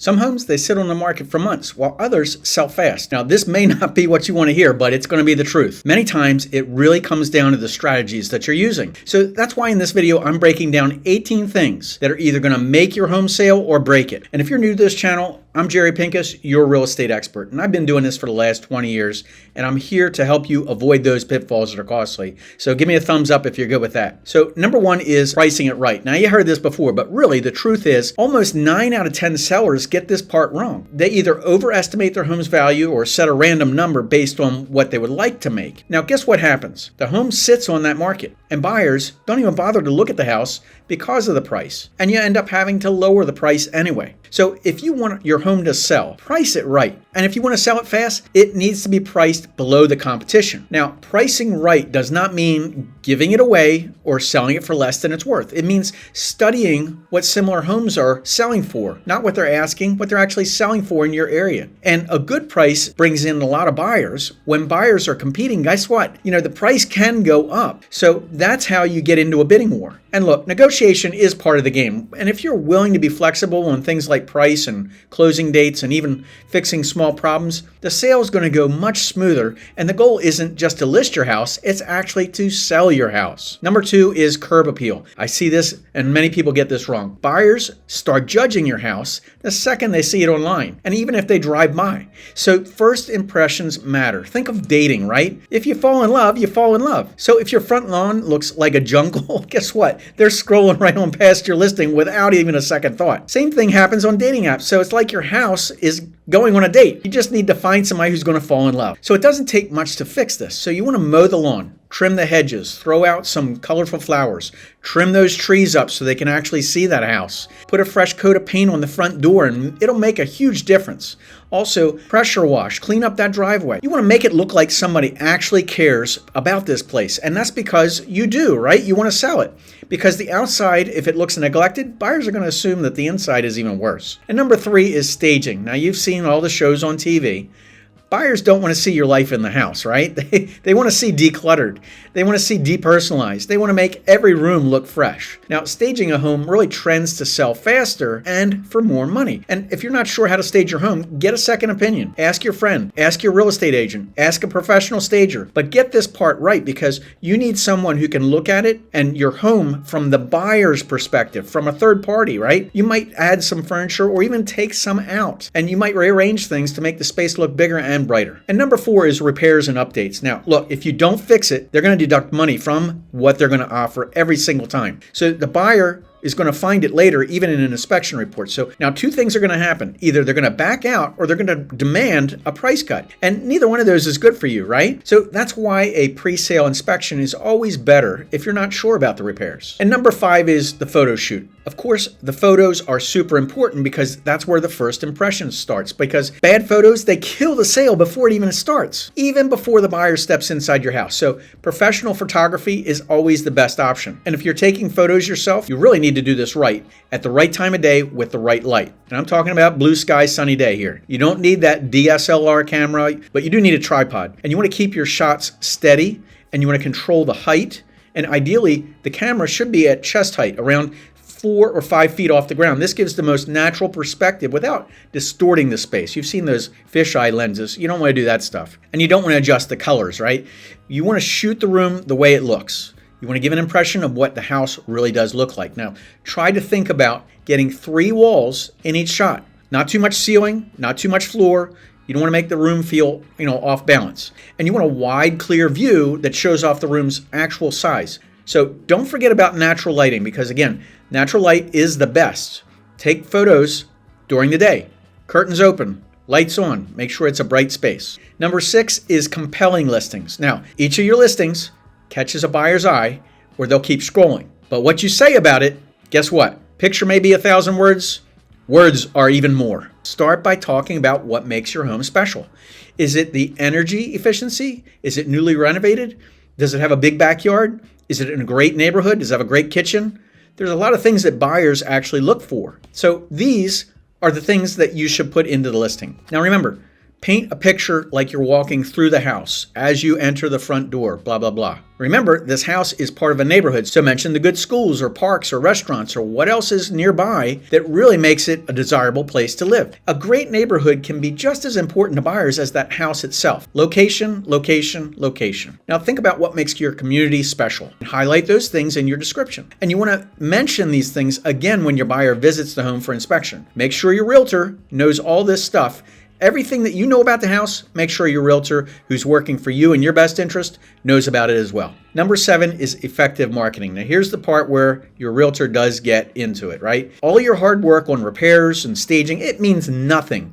Some homes, they sit on the market for months, while others sell fast. Now, this may not be what you want to hear, but it's going to be the truth. Many times, it really comes down to the strategies that you're using. So that's why in this video, I'm breaking down 18 things that are either going to make your home sale or break it. And if you're new to this channel, I'm Jerry Pinkas, your real estate expert, and I've been doing this for the last 20 years, and I'm here to help you avoid those pitfalls that are costly. So give me a thumbs up if you're good with that. So number one is pricing it right. Now, you heard this before, but really the truth is almost 9 out of 10 sellers get this part wrong. They either overestimate their home's value or set a random number based on what they would like to make. Now, guess what happens? The home sits on that market, and buyers don't even bother to look at the house because of the price, and you end up having to lower the price anyway. So if you want your home to sell, price it right. And if you want to sell it fast, it needs to be priced below the competition. Now, pricing right does not mean giving it away or selling it for less than it's worth. It means studying what similar homes are selling for, not what they're asking, what they're actually selling for in your area. And a good price brings in a lot of buyers. When buyers are competing, guess what? The price can go up. So that's how you get into a bidding war. And look, negotiation is part of the game. And if you're willing to be flexible on things like price and closing dates and even fixing small problems, the sale is going to go much smoother. And the goal isn't just to list your house, it's actually to sell your house. Number 2 is curb appeal. I see this, and many people get this wrong. Buyers start judging your house the second they see it online, and even if they drive by. So first impressions matter. Think of dating, right? If you fall in love, you fall in love. So if your front lawn looks like a jungle, guess what? They're scrolling right on past your listing without even a second thought. Same thing happens on dating apps. So it's like your house is going on a date. You just need to find somebody who's going to fall in love. So it doesn't take much to fix this. So you want to mow the lawn, trim the hedges, throw out some colorful flowers, trim those trees up so they can actually see that house. Put a fresh coat of paint on the front door and it'll make a huge difference. Also, pressure wash, clean up that driveway. You want to make it look like somebody actually cares about this place. And that's because you do, right? You want to sell it. Because the outside, if it looks neglected, buyers are going to assume that the inside is even worse. And number 3 is staging. Now, you've seen all the shows on TV. Buyers don't want to see your life in the house, right? They want to see decluttered. They want to see depersonalized. They want to make every room look fresh. Now, staging a home really trends to sell faster and for more money. And if you're not sure how to stage your home, get a second opinion. Ask your friend. Ask your real estate agent. Ask a professional stager. But get this part right, because you need someone who can look at it and your home from the buyer's perspective, from a third party, right? You might add some furniture or even take some out. And you might rearrange things to make the space look bigger and brighter. And number 4 is repairs and updates. Now, look, if you don't fix it, they're going to deduct money from what they're going to offer every single time. So the buyer is going to find it later, even in an inspection report. So now 2 things are going to happen. Either they're going to back out or they're going to demand a price cut. And neither one of those is good for you, right? So that's why a pre-sale inspection is always better if you're not sure about the repairs. And number 5 is the photo shoot. Of course, the photos are super important because that's where the first impression starts. Because bad photos, they kill the sale before it even starts, even before the buyer steps inside your house. So professional photography is always the best option. And if you're taking photos yourself, you really need to do this right at the right time of day with the right light. And I'm talking about blue sky, sunny day here. You don't need that DSLR camera, but you do need a tripod. And you want to keep your shots steady, and you want to control the height. And ideally, the camera should be at chest height, around 4 or 5 feet off the ground. This gives the most natural perspective without distorting the space. You've seen those fisheye lenses. You don't want to do that stuff. And you don't want to adjust the colors, right? You want to shoot the room the way it looks. You want to give an impression of what the house really does look like. Now, try to think about getting 3 walls in each shot. Not too much ceiling, not too much floor. You don't want to make the room feel, off balance. And you want a wide, clear view that shows off the room's actual size. So don't forget about natural lighting, because again, natural light is the best. Take photos during the day. Curtains open, lights on. Make sure it's a bright space. Number 6 is compelling listings. Now, each of your listings catches a buyer's eye, or they'll keep scrolling. But what you say about it, guess what? Picture may be 1,000 words. Words are even more. Start by talking about what makes your home special. Is it the energy efficiency? Is it newly renovated? Does it have a big backyard? Is it in a great neighborhood? Does it have a great kitchen? There's a lot of things that buyers actually look for. So these are the things that you should put into the listing. Now remember, Paint a picture like you're walking through the house as you enter the front door, blah, blah, blah. Remember, this house is part of a neighborhood, so mention the good schools or parks or restaurants or what else is nearby that really makes it a desirable place to live. A great neighborhood can be just as important to buyers as that house itself. Location, location, location. Now think about what makes your community special. Highlight those things in your description. And you want to mention these things again when your buyer visits the home for inspection. Make sure your realtor knows all this stuff. Everything that you know about the house, make sure your realtor who's working for you in your best interest knows about it as well. Number 7 is effective marketing. Now here's the part where your realtor does get into it, right? All your hard work on repairs and staging, it means nothing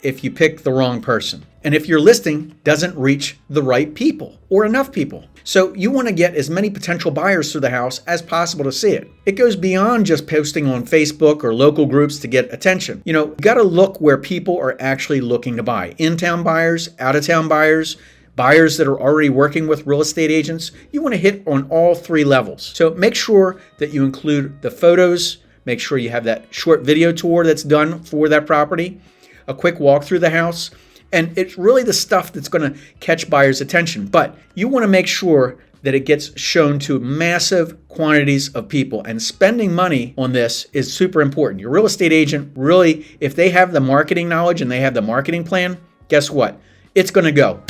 if you pick the wrong person. And if your listing doesn't reach the right people or enough people. So you want to get as many potential buyers through the house as possible to see it. It goes beyond just posting on Facebook or local groups to get attention. You got to look where people are actually looking to buy. In-town buyers, out-of-town buyers, buyers that are already working with real estate agents. You want to hit on all 3 levels. So make sure that you include the photos. Make sure you have that short video tour that's done for that property, a quick walk through the house. And it's really the stuff that's going to catch buyers' attention. But you want to make sure that it gets shown to massive quantities of people. And spending money on this is super important. Your real estate agent really, if they have the marketing knowledge and they have the marketing plan, guess what? It's going to go.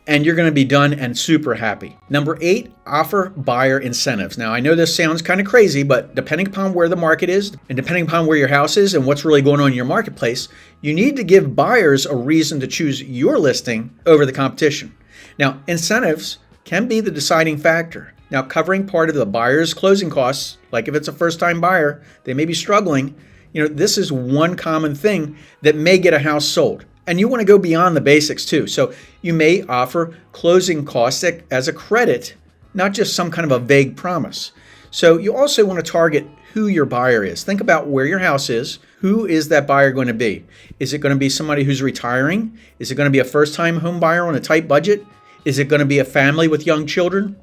And you're going to be done and super happy. Number 8, offer buyer incentives. Now, I know this sounds kind of crazy, but depending upon where the market is and depending upon where your house is and what's really going on in your marketplace, you need to give buyers a reason to choose your listing over the competition. Now, incentives can be the deciding factor. Now, covering part of the buyer's closing costs, like if it's a first-time buyer, they may be struggling. This is one common thing that may get a house sold. And you want to go beyond the basics too. So you may offer closing costs as a credit, not just some kind of a vague promise. So you also want to target who your buyer is. Think about where your house is. Who is that buyer going to be? Is it going to be somebody who's retiring? Is it going to be a first-time home buyer on a tight budget? Is it going to be a family with young children?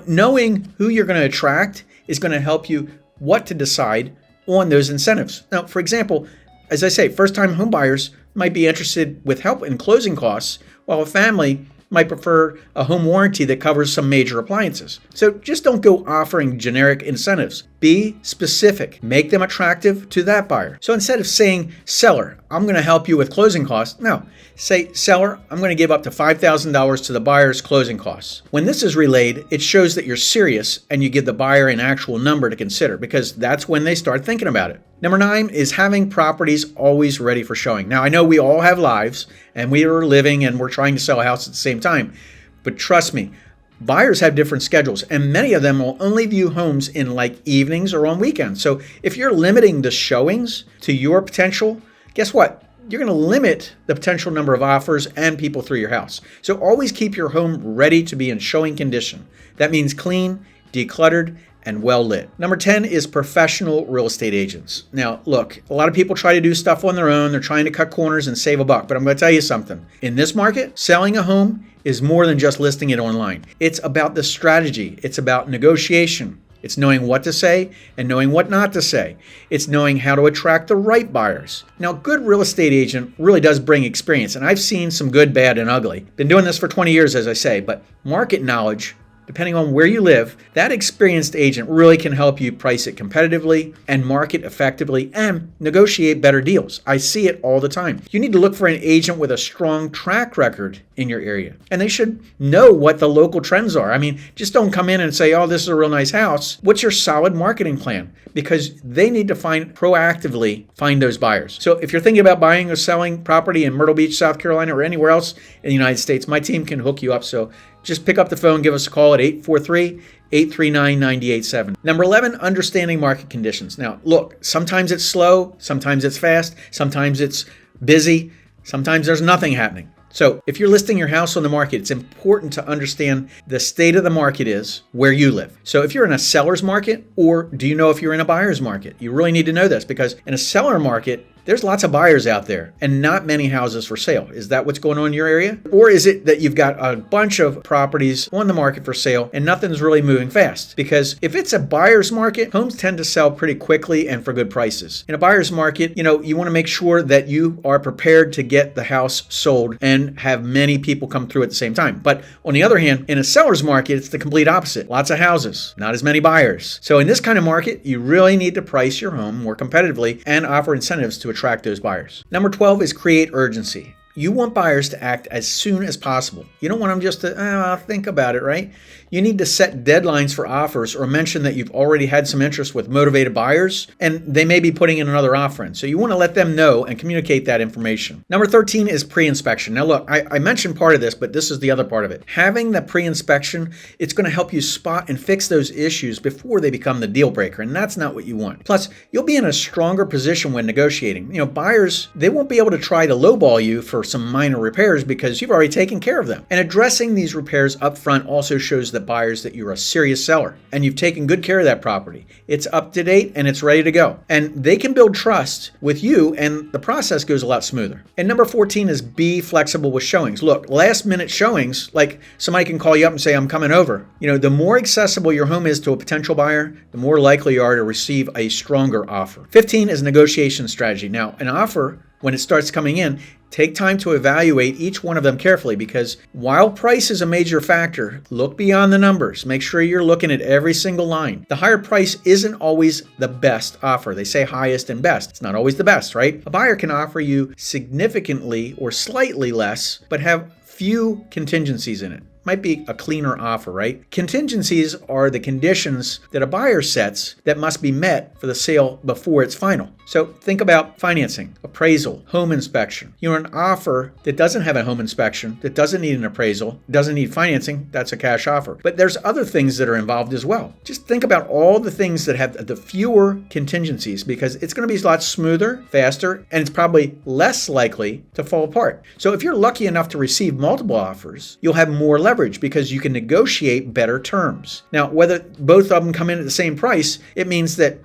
Knowing who you're going to attract is going to help you what to decide on those incentives. Now, for example, as I say, first-time home buyers might be interested with help in closing costs, while a family might prefer a home warranty that covers some major appliances. So just don't go offering generic incentives. Be specific. Make them attractive to that buyer. So instead of saying, seller, I'm going to help you with closing costs, no. Say, seller, I'm going to give up to $5,000 to the buyer's closing costs. When this is relayed, it shows that you're serious and you give the buyer an actual number to consider because that's when they start thinking about it. Number 9 is having properties always ready for showing. Now, I know we all have lives and we are living and we're trying to sell a house at the same time, but trust me, buyers have different schedules and many of them will only view homes in like evenings or on weekends. So if you're limiting the showings to your potential, guess what? You're going to limit the potential number of offers and people through your house. So always keep your home ready to be in showing condition. That means clean, decluttered, and well lit. Number 10 is professional real estate agents. Now, look, a lot of people try to do stuff on their own. They're trying to cut corners and save a buck. But I'm going to tell you something. In this market, selling a home is more than just listing it online. It's about the strategy. It's about negotiation. It's knowing what to say and knowing what not to say. It's knowing how to attract the right buyers. Now, a good real estate agent really does bring experience, and I've seen some good, bad, and ugly. Been doing this for 20 years, as I say, but market knowledge, depending on where you live, that experienced agent really can help you price it competitively and market effectively and negotiate better deals. I see it all the time. You need to look for an agent with a strong track record in your area. And they should know what the local trends are. I mean, just don't come in and say, oh, this is a real nice house. What's your solid marketing plan? Because they need to proactively find those buyers. So if you're thinking about buying or selling property in Myrtle Beach, South Carolina, or anywhere else in the United States, my team can hook you up. So just pick up the phone, give us a call at 843-839-9087. Number 11, understanding market conditions. Now, look, sometimes it's slow, sometimes it's fast, sometimes it's busy, sometimes there's nothing happening. So if you're listing your house on the market, it's important to understand the state of the market is where you live. So if you're in a seller's market, or do you know if you're in a buyer's market? You really need to know this because in a seller market, There's lots of buyers out there and not many houses for sale. Is that what's going on in your area? Or is it that you've got a bunch of properties on the market for sale and nothing's really moving fast? Because if it's a buyer's market, homes tend to sell pretty quickly and for good prices. In a buyer's market, you want to make sure that you are prepared to get the house sold and have many people come through at the same time. But on the other hand, in a seller's market, it's the complete opposite. Lots of houses, not as many buyers. So in this kind of market, you really need to price your home more competitively and offer incentives to attract those buyers. Number 12 is create urgency. You want buyers to act as soon as possible. You don't want them just to, I'll think about it, right? You need to set deadlines for offers or mention that you've already had some interest with motivated buyers and they may be putting in another offer in. So you want to let them know and communicate that information. Number 13 is pre-inspection. Now look, I mentioned part of this, but this is the other part of it. Having the pre-inspection, it's going to help you spot and fix those issues before they become the deal breaker, and that's not what you want. Plus, you'll be in a stronger position when negotiating. Buyers, they won't be able to try to lowball you for some minor repairs because you've already taken care of them. And addressing these repairs up front also shows the buyers that you're a serious seller and you've taken good care of that property. It's up to date and it's ready to go. And they can build trust with you and the process goes a lot smoother. And number 14 is be flexible with showings. Look, last minute showings, like somebody can call you up and say, I'm coming over. The more accessible your home is to a potential buyer, the more likely you are to receive a stronger offer. 15 is negotiation strategy. Now, an offer, when it starts coming in, take time to evaluate each one of them carefully because while price is a major factor, look beyond the numbers. Make sure you're looking at every single line. The higher price isn't always the best offer. They say highest and best. It's not always the best, right? A buyer can offer you significantly or slightly less, but have few contingencies in it. Might be a cleaner offer, right? Contingencies are the conditions that a buyer sets that must be met for the sale before it's final. So think about financing, appraisal, home inspection. An offer that doesn't have a home inspection, that doesn't need an appraisal, doesn't need financing, that's a cash offer. But there's other things that are involved as well. Just think about all the things that have the fewer contingencies because it's going to be a lot smoother, faster, and it's probably less likely to fall apart. So if you're lucky enough to receive multiple offers, you'll have more leverage because you can negotiate better terms. Now, whether both of them come in at the same price, it means that,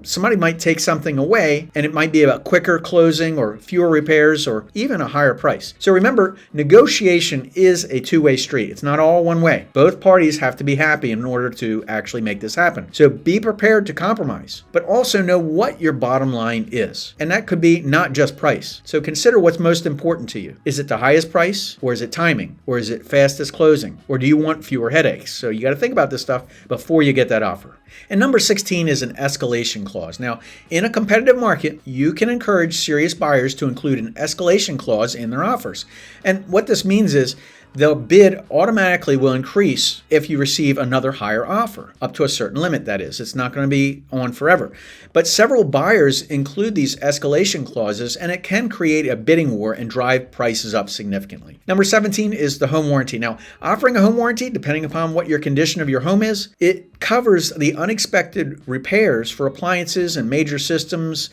somebody might take something away and it might be a quicker closing or fewer repairs or even a higher price. So remember, negotiation is a two-way street. It's not all one way. Both parties have to be happy in order to actually make this happen. So be prepared to compromise, but also know what your bottom line is. And that could be not just price. So consider what's most important to you. Is it the highest price or is it timing or is it fastest closing or do you want fewer headaches? So you got to think about this stuff before you get that offer. And number 16 is an escalation clause. Now, in a competitive market, you can encourage serious buyers to include an escalation clause in their offers. And what this means is the bid automatically will increase if you receive another higher offer, up to a certain limit, that is. It's not going to be on forever. But several buyers include these escalation clauses, and it can create a bidding war and drive prices up significantly. Number 17 is the home warranty. Now, offering a home warranty, depending upon what your condition of your home is, it covers the unexpected repairs for appliances and major systems,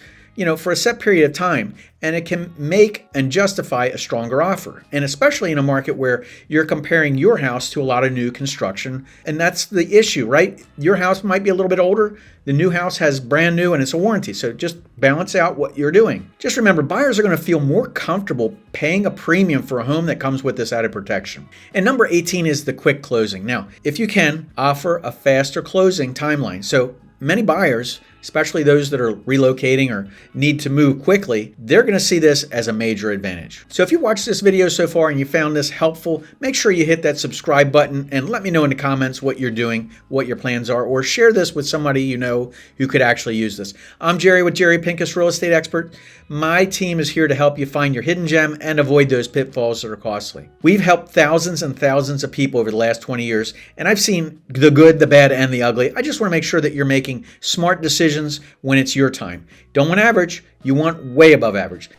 for a set period of time, and it can make and justify a stronger offer. And especially in a market where you're comparing your house to a lot of new construction, and that's the issue, right? Your house might be a little bit older. The new house has brand new and it's a warranty. So just balance out what you're doing. Just remember, buyers are going to feel more comfortable paying a premium for a home that comes with this added protection. And number 18 is the quick closing. Now, if you can, offer a faster closing timeline. So many buyers, especially those that are relocating or need to move quickly, they're going to see this as a major advantage. So if you watched this video so far and you found this helpful, make sure you hit that subscribe button and let me know in the comments what you're doing, what your plans are, or share this with somebody you know who could actually use this. I'm Jerry with Jerry Pinkas, Real Estate Expert. My team is here to help you find your hidden gem and avoid those pitfalls that are costly. We've helped thousands and thousands of people over the last 20 years, and I've seen the good, the bad, and the ugly. I just want to make sure that you're making smart decisions when it's your time. Don't want average, you want way above average.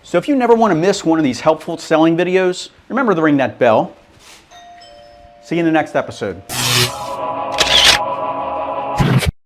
So if you never want to miss one of these helpful selling videos, remember to ring that bell. See you in the next episode.